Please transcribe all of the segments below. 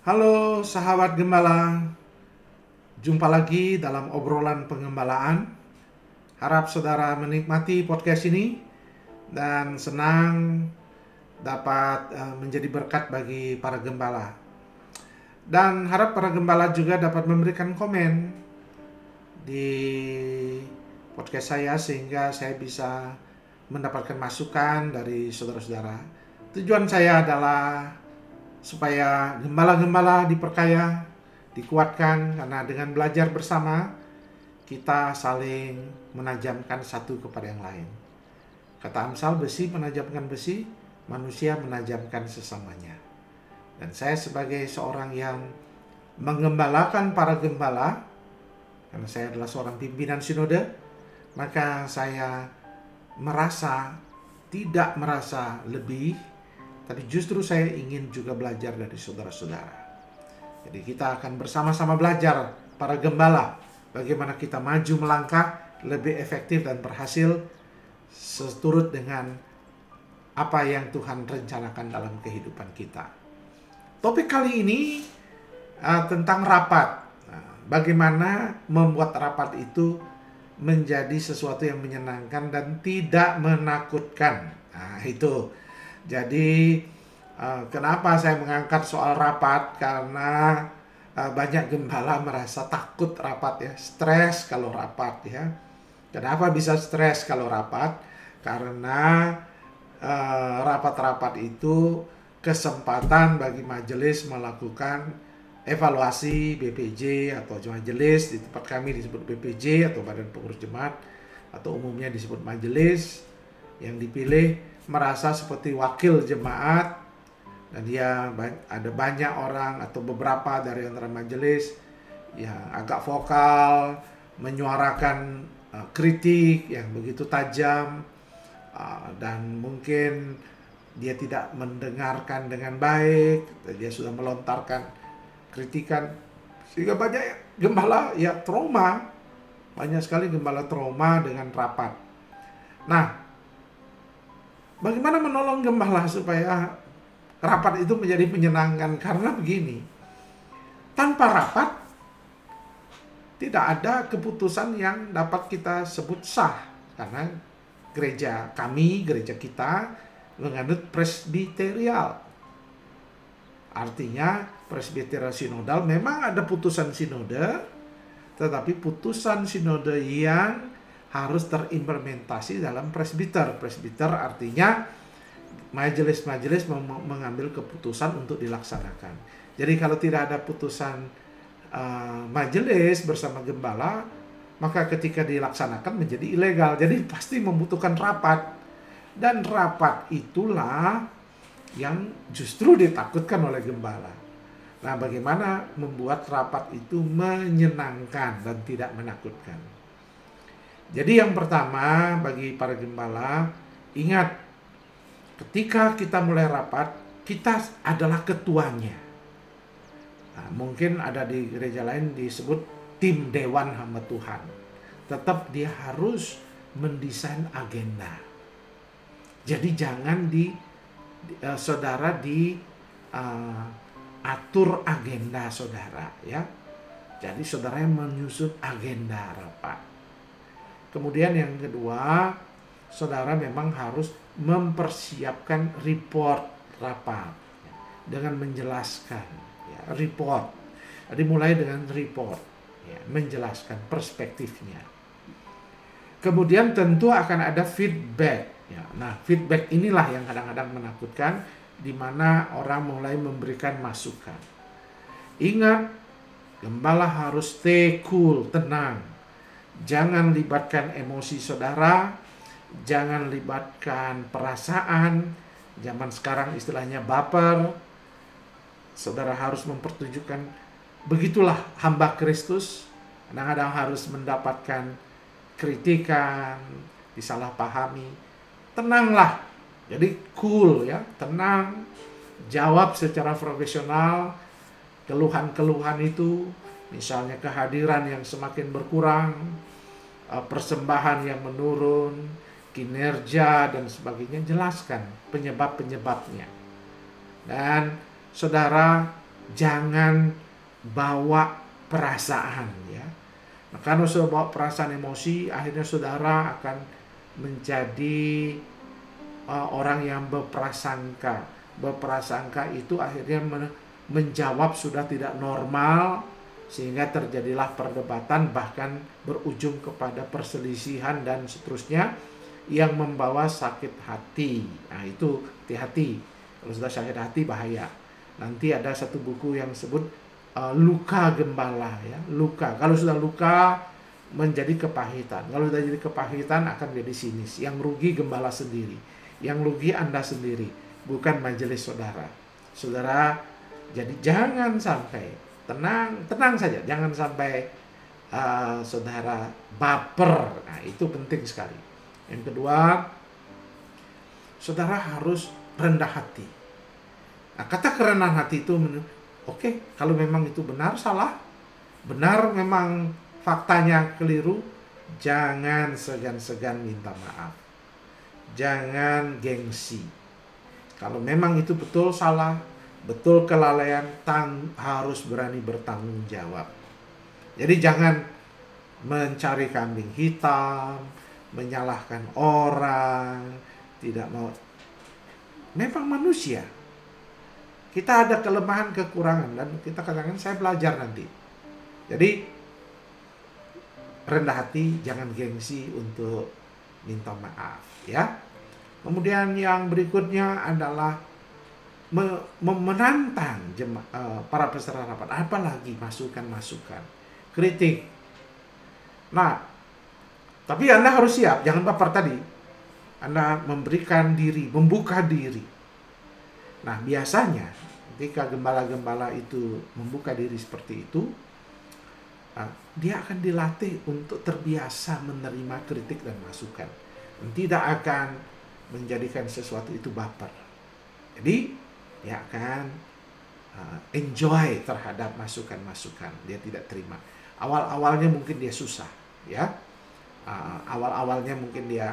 Halo sahabat gembala, jumpa lagi dalam obrolan pengembalaan. Harap saudara menikmati podcast ini dan senang dapat menjadi berkat bagi para gembala. Dan harap para gembala juga dapat memberikan komen di podcast saya sehingga saya bisa mendapatkan masukan dari saudara-saudara. Tujuan saya adalah supaya gembala-gembala diperkaya, dikuatkan, karena dengan belajar bersama kita saling menajamkan satu kepada yang lain. Kata Amsal, besi menajamkan besi, manusia menajamkan sesamanya. Dan saya sebagai seorang yang menggembalakan para gembala, karena saya adalah seorang pimpinan sinode, maka saya tidak merasa lebih, tapi justru saya ingin juga belajar dari saudara-saudara. Jadi kita akan bersama-sama belajar para gembala, bagaimana kita maju melangkah lebih efektif dan berhasil seturut dengan apa yang Tuhan rencanakan dalam kehidupan kita. Topik kali ini tentang rapat. Bagaimana membuat rapat itu menjadi sesuatu yang menyenangkan dan tidak menakutkan. Nah, itu. Jadi kenapa saya mengangkat soal rapat? Karena banyak gembala merasa takut rapat ya, stres kalau rapat ya. Kenapa bisa stres kalau rapat? Karena rapat-rapat itu kesempatan bagi majelis melakukan evaluasi BPJ atau majelis, di tempat kami disebut BPJ atau Badan Pengurus Jemaat atau umumnya disebut majelis, yang dipilih merasa seperti wakil jemaat, dan dia ada banyak orang atau beberapa dari antara majelis yang agak vokal menyuarakan kritik yang begitu tajam, dan mungkin dia tidak mendengarkan dengan baik, dia sudah melontarkan kritikan sehingga banyak gembala ya trauma, banyak sekali gembala trauma dengan rapat. Nah, bagaimana menolong gembala supaya rapat itu menjadi menyenangkan? Karena begini, tanpa rapat tidak ada keputusan yang dapat kita sebut sah, karena gereja kita menganut presbiterial. Artinya presbiterial sinodal, memang ada putusan sinode, tetapi putusan sinode yang harus terimplementasi dalam presbiter. Presbiter artinya majelis-majelis mengambil keputusan untuk dilaksanakan. Jadi kalau tidak ada putusan majelis bersama gembala, maka ketika dilaksanakan menjadi ilegal. Jadi pasti membutuhkan rapat. Dan rapat itulah yang justru ditakutkan oleh gembala. Nah, bagaimana membuat rapat itu menyenangkan dan tidak menakutkan? Jadi yang pertama bagi para gembala, ingat, ketika kita mulai rapat, kita adalah ketuanya. Nah, mungkin ada di gereja lain disebut tim Dewan Hamba Tuhan. Tetap dia harus mendesain agenda. Jadi jangan saudara atur agenda saudara ya. Jadi saudara yang menyusun agenda rapat. Kemudian yang kedua, saudara memang harus mempersiapkan report rapat dengan menjelaskan ya, report. Jadi mulai dengan report ya, menjelaskan perspektifnya. Kemudian tentu akan ada feedback ya. Nah, feedback inilah yang kadang-kadang menakutkan, di mana orang mulai memberikan masukan. Ingat, gembala harus stay cool, tenang. Jangan libatkan emosi saudara, jangan libatkan perasaan. Zaman sekarang istilahnya baper. Saudara harus mempertunjukkan, begitulah hamba Kristus. Kadang-kadang harus mendapatkan kritikan, disalahpahami. Tenanglah, jadi cool ya, tenang, jawab secara profesional keluhan-keluhan itu, misalnya kehadiran yang semakin berkurang, persembahan yang menurun, kinerja dan sebagainya, jelaskan penyebab-penyebabnya. Dan saudara jangan bawa perasaan ya. Nah, karena sudah bawa perasaan emosi, akhirnya saudara akan menjadi orang yang berprasangka. Berprasangka itu akhirnya menjawab sudah tidak normal, sehingga terjadilah perdebatan, bahkan berujung kepada perselisihan dan seterusnya yang membawa sakit hati. Nah itu hati-hati, kalau sudah sakit hati bahaya. Nanti ada satu buku yang disebut luka gembala ya. Luka, kalau sudah luka menjadi kepahitan. Kalau sudah jadi kepahitan akan jadi sinis. Yang rugi gembala sendiri, yang rugi Anda sendiri, bukan majelis saudara. Saudara, jadi jangan sampai, tenang saja, jangan sampai saudara baper. Nah itu penting sekali. Yang kedua, saudara harus rendah hati. Nah, kata kerendahan hati itu, oke, kalau memang itu benar, salah, benar memang faktanya keliru, jangan segan-segan minta maaf. Jangan gengsi. Kalau memang itu betul salah, betul kelalaian, harus berani bertanggung jawab. Jadi jangan mencari kambing hitam, menyalahkan orang, tidak mau. Memang manusia, kita ada kelemahan, kekurangan, dan kita katakan saya belajar nanti. Jadi rendah hati, jangan gengsi untuk minta maaf ya. Kemudian yang berikutnya adalah menantang para peserta rapat, apalagi masukan-masukan, kritik. Nah, tapi Anda harus siap, jangan baper tadi. Anda memberikan diri, membuka diri. Nah, biasanya ketika gembala-gembala itu membuka diri seperti itu, dia akan dilatih untuk terbiasa menerima kritik dan masukan. Dan tidak akan menjadikan sesuatu itu baper. Jadi, dia akan enjoy terhadap masukan-masukan. Dia tidak terima. Awal-awalnya mungkin dia susah, ya. Awal-awalnya mungkin dia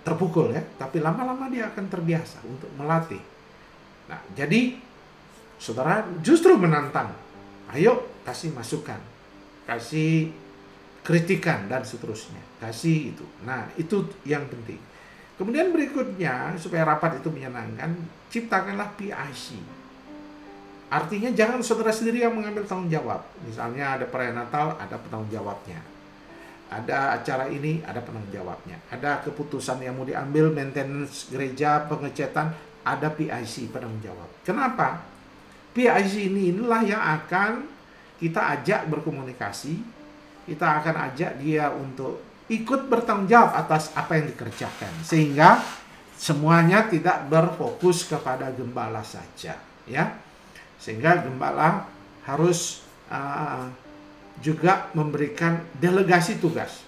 terpukul ya, tapi lama-lama dia akan terbiasa untuk melatih. Nah, jadi saudara justru menantang. Ayo kasih masukan, kasih kritikan dan seterusnya, kasih itu. Nah, itu yang penting. Kemudian berikutnya, supaya rapat itu menyenangkan, ciptakanlah PIC. Artinya jangan saudara sendiri yang mengambil tanggung jawab. Misalnya ada perayaan Natal, ada penanggung jawabnya. Ada acara ini, ada penanggung jawabnya. Ada keputusan yang mau diambil, maintenance gereja, pengecetan, ada PIC, penanggung jawab. Kenapa? PIC inilah yang akan kita ajak berkomunikasi. Kita akan ajak dia untuk ikut bertanggung jawab atas apa yang dikerjakan. Sehingga semuanya tidak berfokus kepada gembala saja. Ya. Sehingga gembala harus juga memberikan delegasi tugas,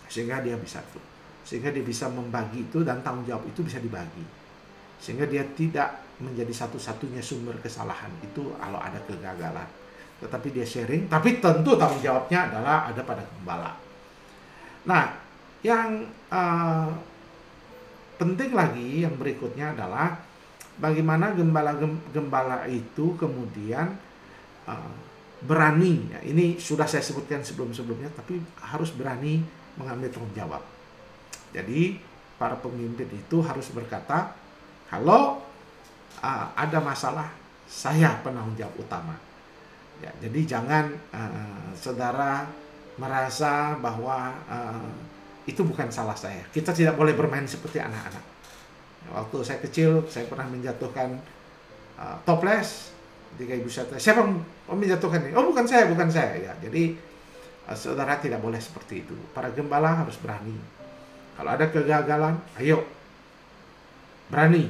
sehingga dia bisa membagi itu, dan tanggung jawab itu bisa dibagi, sehingga dia tidak menjadi satu-satunya sumber kesalahan itu kalau ada kegagalan, tetapi dia sharing, tapi tentu tanggung jawabnya adalah ada pada gembala. Nah, yang penting lagi yang berikutnya adalah bagaimana gembala itu kemudian berani, ya, ini sudah saya sebutkan sebelum-sebelumnya, tapi harus berani mengambil tanggung jawab. Jadi para pemimpin itu harus berkata, kalau ada masalah, saya penanggung jawab utama. Ya, jadi jangan saudara merasa bahwa itu bukan salah saya. Kita tidak boleh bermain seperti anak-anak. Waktu saya kecil, saya pernah menjatuhkan toples. Ketika ibu saya, siapa menjatuhkan ini? Oh, bukan saya. Ya, jadi saudara tidak boleh seperti itu. Para gembala harus berani. Kalau ada kegagalan, ayo berani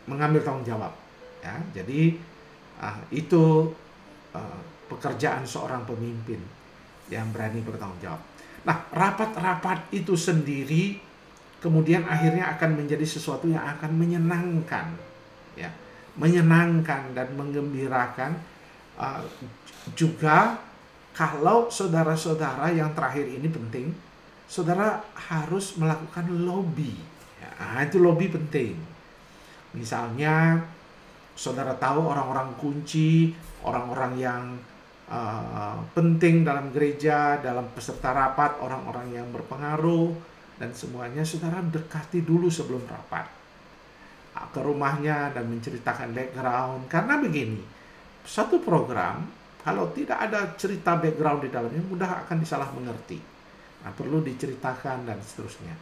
mengambil tanggung jawab. Ya, jadi itu pekerjaan seorang pemimpin yang berani bertanggung jawab. Nah, rapat-rapat itu sendiri kemudian akhirnya akan menjadi sesuatu yang akan menyenangkan, ya. Menyenangkan dan menggembirakan. Juga kalau saudara-saudara, yang terakhir ini penting, saudara harus melakukan lobby ya, itu lobby penting. Misalnya saudara tahu orang-orang kunci, orang-orang yang penting dalam gereja, dalam peserta rapat, orang-orang yang berpengaruh, dan semuanya saudara dekati dulu sebelum rapat. Ke rumahnya dan menceritakan background. Karena begini, satu program, kalau tidak ada cerita background di dalamnya, mudah akan disalah mengerti. Nah, perlu diceritakan dan seterusnya.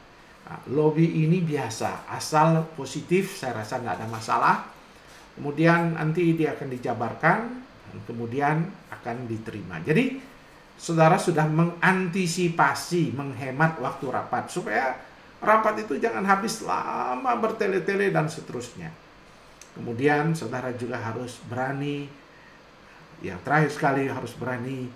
Nah, lobby ini biasa, asal positif, saya rasa tidak ada masalah. Kemudian nanti dia akan dijabarkan, dan kemudian akan diterima. Jadi, saudara sudah mengantisipasi, menghemat waktu rapat, supaya rapat itu jangan habis lama bertele-tele dan seterusnya. Kemudian saudara juga harus berani, yang terakhir sekali harus berani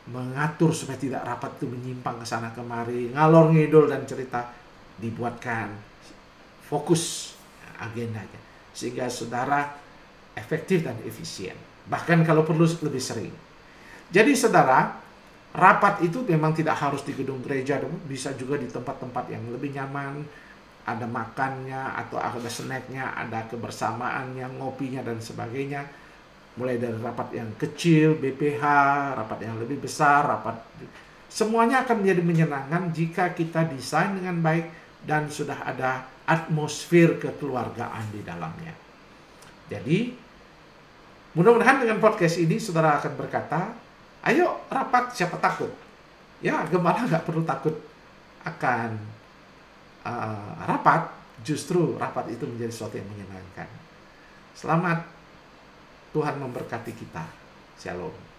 mengatur supaya tidak rapat itu menyimpang ke sana kemari, ngalor ngidul dan cerita. Dibuatkan fokus agendanya sehingga saudara efektif dan efisien. Bahkan kalau perlu lebih sering. Jadi saudara, rapat itu memang tidak harus di gedung gereja, bisa juga di tempat-tempat yang lebih nyaman, ada makannya atau ada snacknya, ada kebersamaannya, ngopinya dan sebagainya. Mulai dari rapat yang kecil, BPH, rapat yang lebih besar, rapat semuanya akan menjadi menyenangkan jika kita desain dengan baik dan sudah ada atmosfer kekeluargaan di dalamnya. Jadi, mudah-mudahan dengan podcast ini saudara akan berkata, ayo rapat, siapa takut? Ya, gembala nggak perlu takut akan rapat. Justru rapat itu menjadi sesuatu yang menyenangkan. Selamat, Tuhan memberkati kita. Shalom.